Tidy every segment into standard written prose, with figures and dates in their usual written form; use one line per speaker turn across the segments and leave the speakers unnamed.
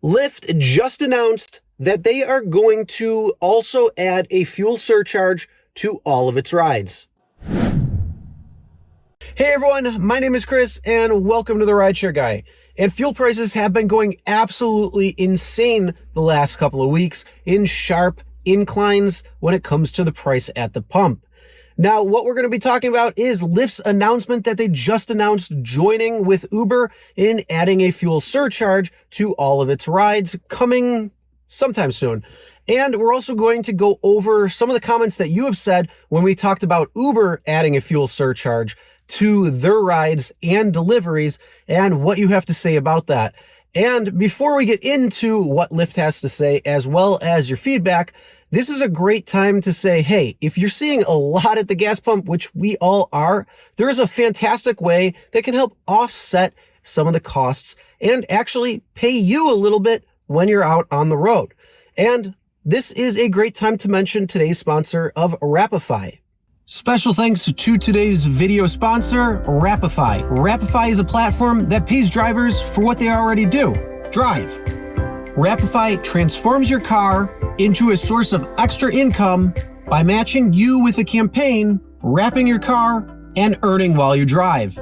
Lyft just announced that they are going to also add a fuel surcharge to all of its rides. Hey everyone, my name is Chris and welcome to the RideShare Guy. And fuel prices have been going absolutely insane the last couple of weeks in sharp inclines when it comes to the price at the pump. Now, what we're going to be talking about is Lyft's announcement that they just announced joining with Uber in adding a fuel surcharge to all of its rides coming sometime soon. And we're also going to go over some of the comments that you have said when we talked about Uber adding a fuel surcharge to their rides and deliveries and what you have to say about that. And before we get into what Lyft has to say, as well as your feedback, this is a great time to say, hey, if you're seeing a lot at the gas pump, which we all are, there is a fantastic way that can help offset some of the costs and actually pay you a little bit when you're out on the road. And this is a great time to mention today's sponsor of Rapify. Special thanks to today's video sponsor, Rapify. Rapify is a platform that pays drivers for what they already do, drive. Rapify transforms your car into a source of extra income by matching you with a campaign, wrapping your car, and earning while you drive.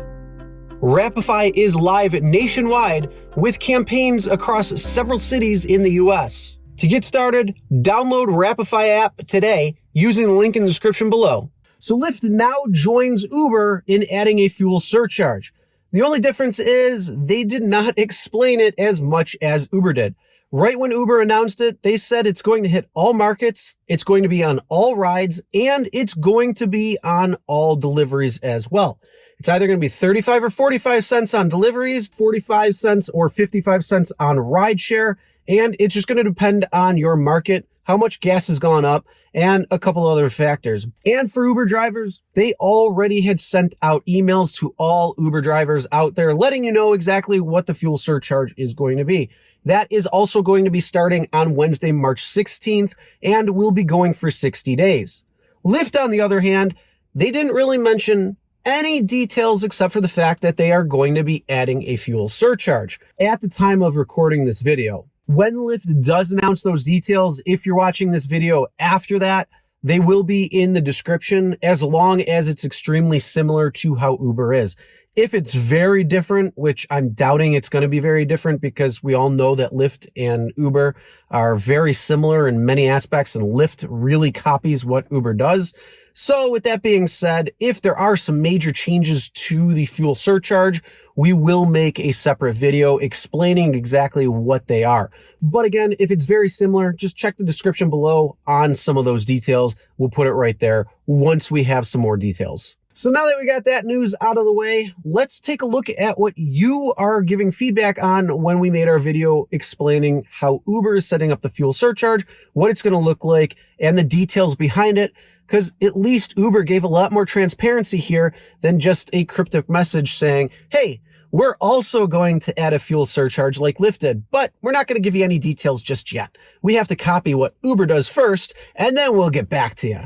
Rapify is live nationwide with campaigns across several cities in the US. To get started, download Rapify app today using the link in the description below. So Lyft now joins Uber in adding a fuel surcharge. The only difference is they did not explain it as much as Uber did. Right when Uber announced it, they said it's going to hit all markets, it's going to be on all rides, and it's going to be on all deliveries as well. It's either going to be 35 or 45 cents on deliveries, 45 cents or 55 cents on rideshare, and it's just going to depend on your market, how much gas has gone up, and a couple other factors. And for Uber drivers, they already had sent out emails to all Uber drivers out there letting you know exactly what the fuel surcharge is going to be. That is also going to be starting on Wednesday, March 16th, and will be going for 60 days. Lyft, on the other hand, they didn't really mention any details except for the fact that they are going to be adding a fuel surcharge at the time of recording this video. When Lyft does announce those details, if you're watching this video after that, they will be in the description as long as it's extremely similar to how Uber is. If it's very different, which I'm doubting it's going to be very different because we all know that Lyft and Uber are very similar in many aspects and Lyft really copies what Uber does. So with that being said, if there are some major changes to the fuel surcharge, we will make a separate video explaining exactly what they are. But again, if it's very similar, just check the description below on some of those details. We'll put it right there once we have some more details. So now that we got that news out of the way, let's take a look at what you are giving feedback on when we made our video explaining how Uber is setting up the fuel surcharge, what it's going to look like, and the details behind it. Because at least Uber gave a lot more transparency here than just a cryptic message saying, hey, we're also going to add a fuel surcharge like Lyft did, but we're not going to give you any details just yet. We have to copy what Uber does first, and then we'll get back to you.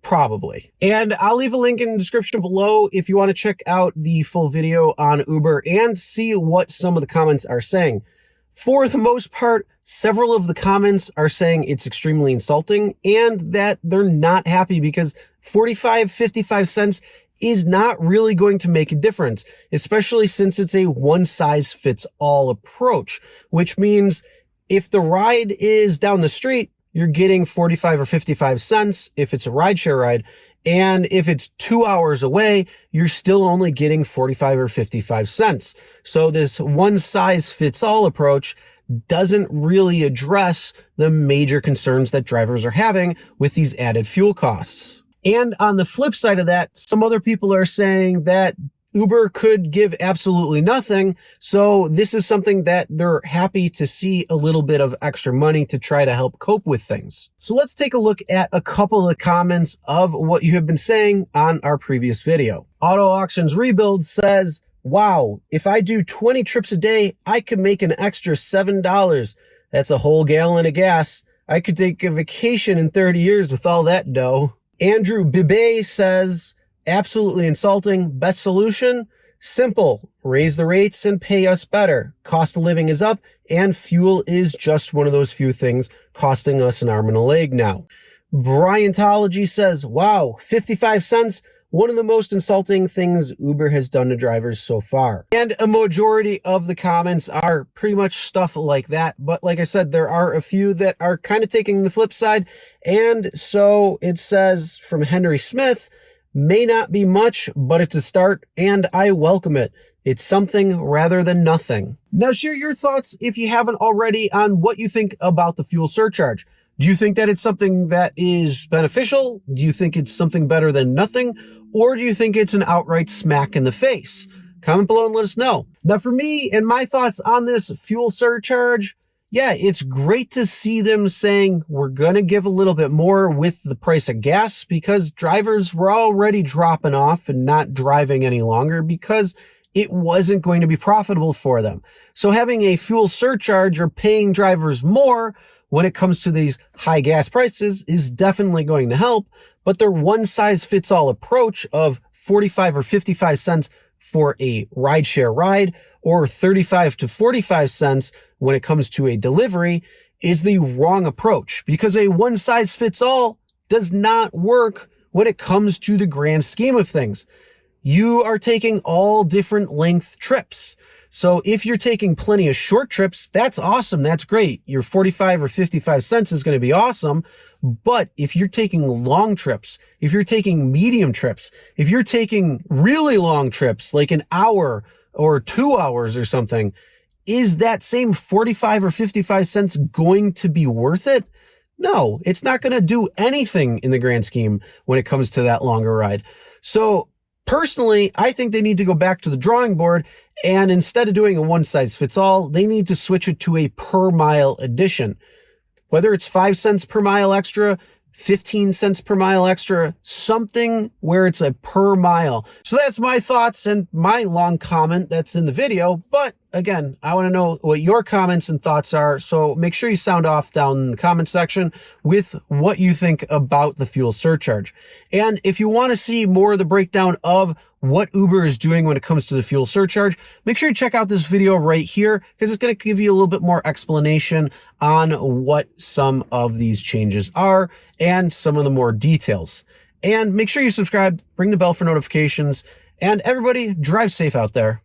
Probably. And I'll leave a link in the description below if you want to check out the full video on Uber and see what some of the comments are saying. For the most part, several of the comments are saying it's extremely insulting and that they're not happy because 45, 55 cents is not really going to make a difference, especially since it's a one-size-fits-all approach, which means if the ride is down the street, you're getting 45 or 55 cents if it's a rideshare ride. And if it's 2 hours away, you're still only getting 45 or 55 cents. So this one-size-fits-all approach doesn't really address the major concerns that drivers are having with these added fuel costs. And on the flip side of that, some other people are saying that Uber could give absolutely nothing. So this is something that they're happy to see a little bit of extra money to try to help cope with things. So let's take a look at a couple of comments of what you have been saying on our previous video. Auto Auctions Rebuild says, wow, if I do 20 trips a day, I could make an extra $7. That's a whole gallon of gas. I could take a vacation in 30 years with all that dough. Andrew Bibe says, absolutely insulting. Best solution, Simple, raise the rates and pay us better. Cost of living is up and fuel is just one of those few things costing us an arm and a leg now. Bryantology says, wow, 55 cents, one of the most insulting things Uber has done to drivers so far. And a majority of the comments are pretty much stuff like that. But like I said, there are a few that are kind of taking the flip side. And so it says from Henry Smith, may not be much, but it's a start and I welcome it. It's something rather than nothing. Now share your thoughts if you haven't already on what you think about the fuel surcharge. Do you think that it's something that is beneficial? Do you think it's something better than nothing? Or do you think it's an outright smack in the face? Comment below and let us know. Now for me and my thoughts on this fuel surcharge, yeah, it's great to see them saying we're going to give a little bit more with the price of gas because drivers were already dropping off and not driving any longer because it wasn't going to be profitable for them. So having a fuel surcharge or paying drivers more when it comes to these high gas prices is definitely going to help, but their one-size-fits-all approach of 45 or 55 cents for a rideshare ride or 35 to 45 cents when it comes to a delivery is the wrong approach because a one-size-fits-all does not work when it comes to the grand scheme of things. You are taking all different length trips. So if you're taking plenty of short trips, that's awesome. That's great. Your 45 or 55 cents is going to be awesome. But if you're taking long trips, if you're taking medium trips, if you're taking really long trips, like an hour or 2 hours or something, is that same 45 or 55 cents going to be worth it? No, it's not going to do anything in the grand scheme when it comes to that longer ride. So personally, I think they need to go back to the drawing board and instead of doing a one-size-fits-all, they need to switch it to a per-mile addition. Whether it's 5 cents per mile extra, 15 cents per mile extra, something where it's a per mile. So that's my thoughts and my long comment that's in the video. But again, I want to know what your comments and thoughts are. So make sure you sound off down in the comment section with what you think about the fuel surcharge. And if you want to see more of the breakdown of what Uber is doing when it comes to the fuel surcharge, make sure you check out this video right here because it's going to give you a little bit more explanation on what some of these changes are and some of the more details. And make sure you subscribe, ring the bell for notifications, and everybody drive safe out there.